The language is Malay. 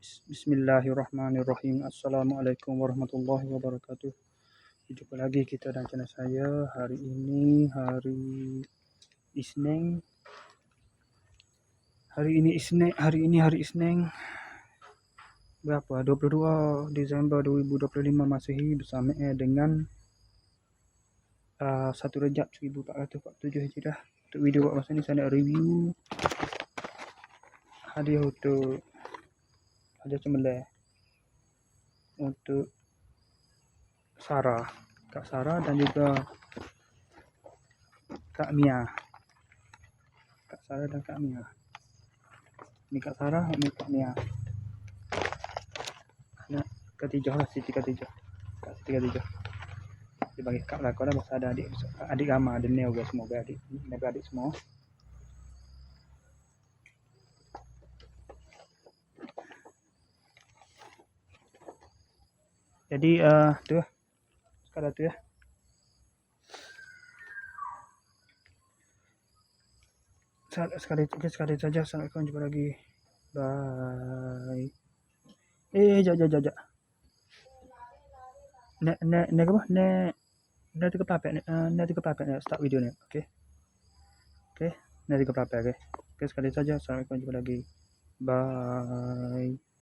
Bismillahirrahmanirrahim. Assalamualaikum warahmatullahi wabarakatuh. Jumpa lagi kita dan channel saya. Hari ini hari Isnin. Hari Isnin. Berapa? 22 Disember 2025 Masehi bersama dengan 1 Rejab 1447 Hijrah. Untuk video buat masa ni saya nak review hadiah untuk hadiah cemerlang untuk Kak Sarah dan juga Kak Mia. Kak Sarah dan Kak Mia. Ini Kak Sarah, ini Kak Mia. Anak ketiga lah, Siti Kak Siti Kak. Dia bagi Kak belakang dah pasal ada adik ramai, ada ni juga semua adik semua. Jadi tu lah. Sekadar tu ya. Sekali saja. Assalamualaikum, jumpa lagi. Bye. Jap. Nek apa? Nek 3 pelapek nek start video ni. Okey. Nek 3 pelapek okey. Sekali saja. Assalamualaikum, jumpa lagi. Bye.